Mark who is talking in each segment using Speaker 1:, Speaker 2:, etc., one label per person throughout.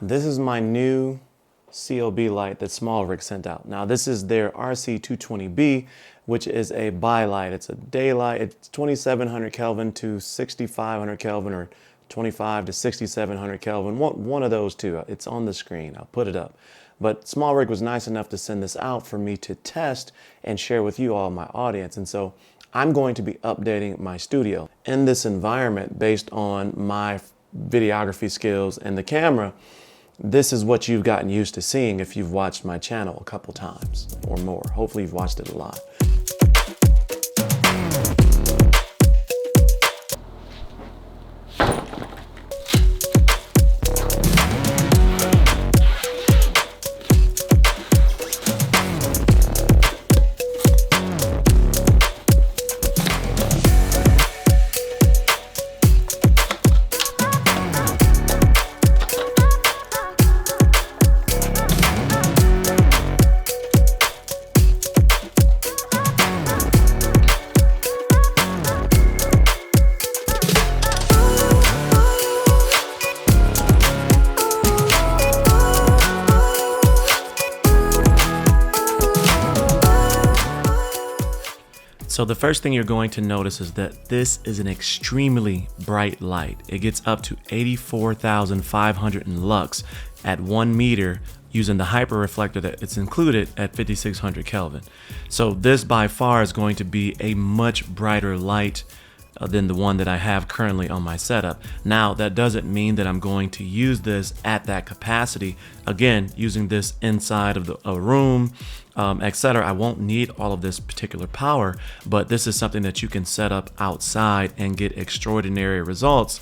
Speaker 1: This is my new COB light that SmallRig sent out. Now this is their RC220B, which is a bi-light. It's a daylight. It's 2700 Kelvin to 6500 Kelvin, or 25 to 6700 Kelvin. One of those two. It's on the screen. I'll put it up. But SmallRig was nice enough to send this out for me to test and share with you all, my audience. And so I'm going to be updating my studio in this environment based on my videography skills and the camera. This is what you've gotten used to seeing if you've watched my channel a couple times or more. Hopefully you've watched it a lot. So the first thing you're going to notice is that this is an extremely bright light. It gets up to 84,500 in lux at 1 meter using the hyper reflector that it's included at 5600 Kelvin. So this by far is going to be a much brighter light than the one that I have currently on my setup. Now that doesn't mean that I'm going to use this at that capacity. Again, using this inside of a room, etc. I won't need all of this particular power, but this is something that you can set up outside and get extraordinary results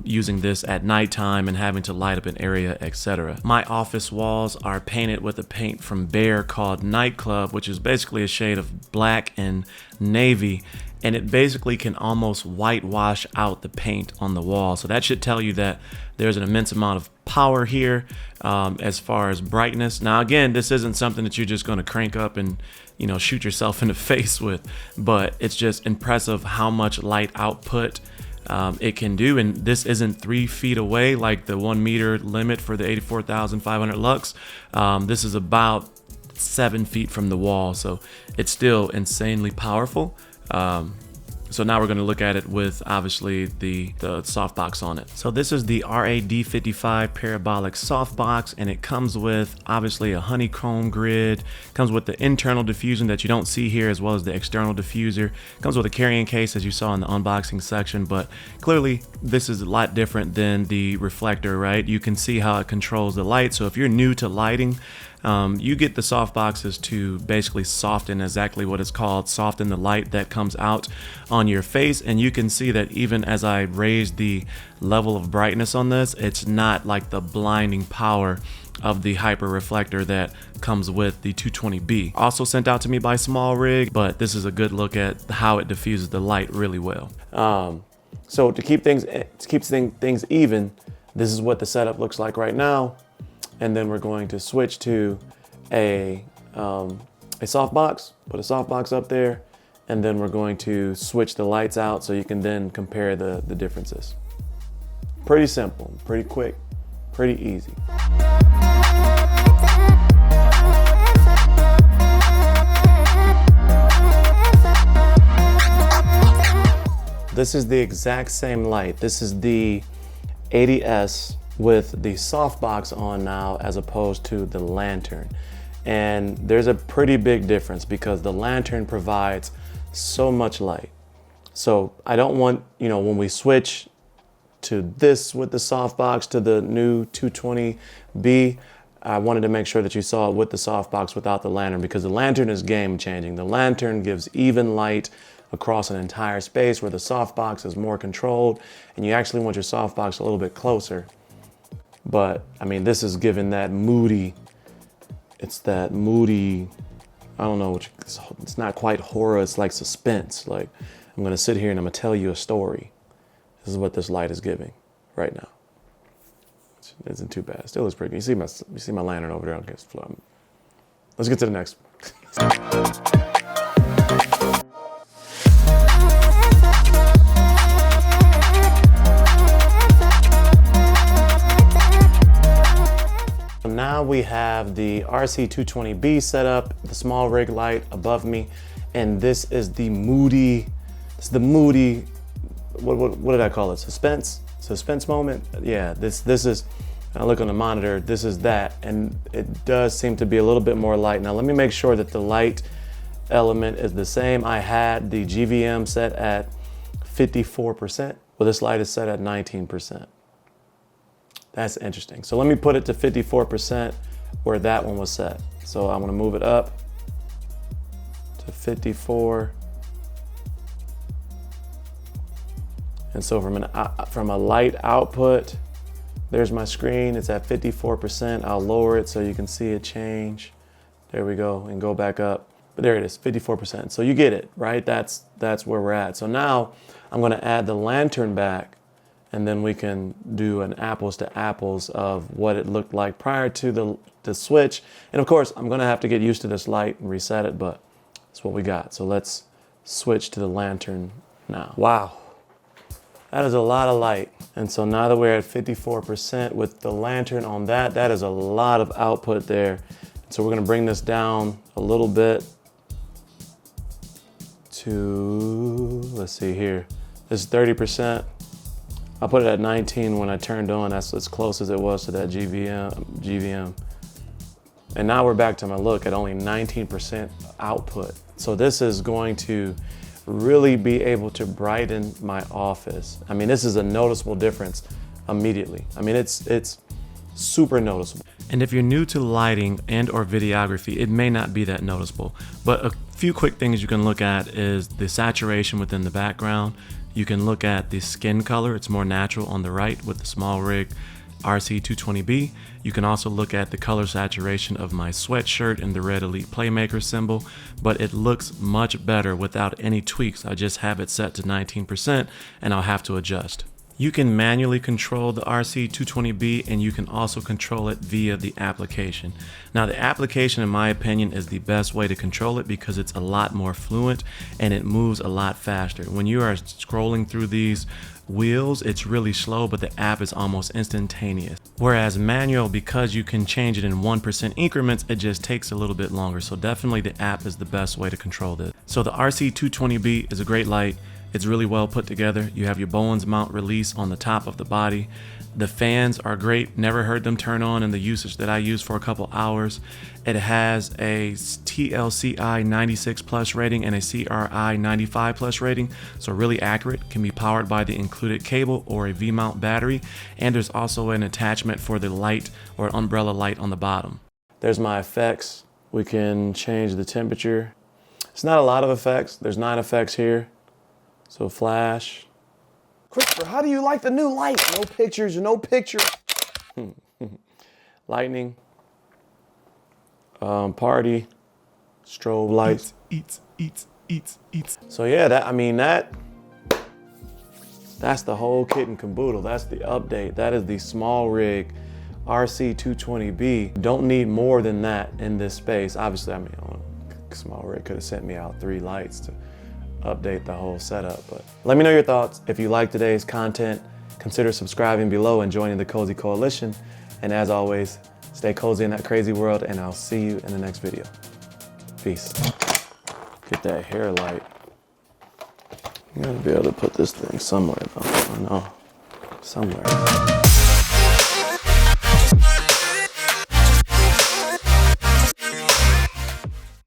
Speaker 1: using this at nighttime and having to light up an area, etc. My office walls are painted with a paint from Behr called Nightclub, which is basically a shade of black and navy, and it basically can almost whitewash out the paint on the wall. So that should tell you that there's an immense amount of power here as far as brightness. Now again, this isn't something that you're just going to crank up and shoot yourself in the face with, but it's just impressive how much light output it can do. And this isn't 3 feet away like the 1 meter limit for the 84,500 lux. This is about 7 feet from the wall, so it's still insanely powerful. So now we're going to look at it with obviously the softbox on it. So this is the RAD55 Parabolic softbox, and it comes with obviously a honeycomb grid, comes with the internal diffusion that you don't see here, as well as the external diffuser, comes with a carrying case as you saw in the unboxing section. But clearly this is a lot different than the reflector, right? You can see how it controls the light. So if you're new to lighting, you get the soft boxes to basically soften, exactly what it's called, soften the light that comes out on your face. And you can see that even as I raise the level of brightness on this, it's not like the blinding power of the hyper reflector that comes with the 220B. Also sent out to me by SmallRig, but this is a good look at how it diffuses the light really well. So to keep things even, this is what the setup looks like right now. And then we're going to switch to a softbox, put a softbox up there, and then we're going to switch the lights out so you can then compare the differences. Pretty simple, pretty quick, pretty easy. This is the exact same light. This is the 80S with the softbox on now as opposed to the lantern. And there's a pretty big difference because the lantern provides so much light. So I don't want, when we switch to this with the softbox to the new 220B, I wanted to make sure that you saw it with the softbox without the lantern, because the lantern is game changing. The lantern gives even light across an entire space, where the softbox is more controlled, and you actually want your softbox a little bit closer. But I mean, this is giving that moody, it's that moody, I don't know, it's not quite horror, it's like suspense. Like, I'm gonna sit here and I'm gonna tell you a story. This is what this light is giving right now. It isn't too bad. It still looks pretty good. You see my lantern over there? Okay, let's get to the next one. now we have the RC220B set up, the SmallRig light above me, and this is the moody, what did I call it? Suspense moment? Yeah, this is, I look on the monitor, this is that, and it does seem to be a little bit more light. Now let me make sure that the light element is the same. I had the GVM set at 54%. Well, this light is set at 19%. That's interesting. So let me put it to 54% where that one was set. So I'm gonna move it up to 54. And so from a light output, there's my screen, it's at 54%. I'll lower it so you can see it change. There we go, and go back up. But there it is, 54%. So you get it, right? That's where we're at. So now I'm gonna add the lantern back, and then we can do an apples to apples of what it looked like prior to the switch. And of course, I'm gonna have to get used to this light and reset it, but that's what we got. So let's switch to the lantern now. Wow, that is a lot of light. And so now that we're at 54% with the lantern on that is a lot of output there. So we're gonna bring this down a little bit to, let's see here, this is 30%. I put it at 19 when I turned on. That's as close as it was to that GVM. And now we're back to my look at only 19% output. So this is going to really be able to brighten my office. I mean, this is a noticeable difference immediately. I mean, it's super noticeable. And if you're new to lighting and or videography, it may not be that noticeable, but a few quick things you can look at is the saturation within the background. You can look at the skin color. It's more natural on the right with the SmallRig RC220B. You can also look at the color saturation of my sweatshirt and the red Elite Playmaker symbol, but it looks much better without any tweaks. I just have it set to 19% and I'll have to adjust. You can manually control the RC220B, and you can also control it via the application. Now the application, in my opinion, is the best way to control it because it's a lot more fluent and it moves a lot faster. When you are scrolling through these wheels, it's really slow, but the app is almost instantaneous. Whereas manual, because you can change it in 1% increments, it just takes a little bit longer. So definitely the app is the best way to control this. So the RC220B is a great light. It's really well put together. You have your Bowens mount release on the top of the body. The fans are great. Never heard them turn on in the usage that I used for a couple hours. It has a TLCI 96 plus rating and a CRI 95 plus rating. So really accurate, can be powered by the included cable or a V-mount battery. And there's also an attachment for the light or umbrella light on the bottom. There's my effects. We can change the temperature. It's not a lot of effects. There's 9 effects here. So flash. Christopher, how do you like the new light? No pictures, no pictures. Lightning. Party. Strobe lights. Eats. So yeah, that's the whole kit and caboodle. That's the update. That is the SmallRig RC220B. Don't need more than that in this space. Obviously, I mean, SmallRig could have sent me out 3 lights to update the whole setup. But let me know your thoughts. If you like today's content, consider subscribing below and joining the Cozy Coalition. And as always, stay cozy in that crazy world, and I'll see you in the next video. Peace. Get that hair light. You gotta be able to put this thing somewhere though. I know, somewhere.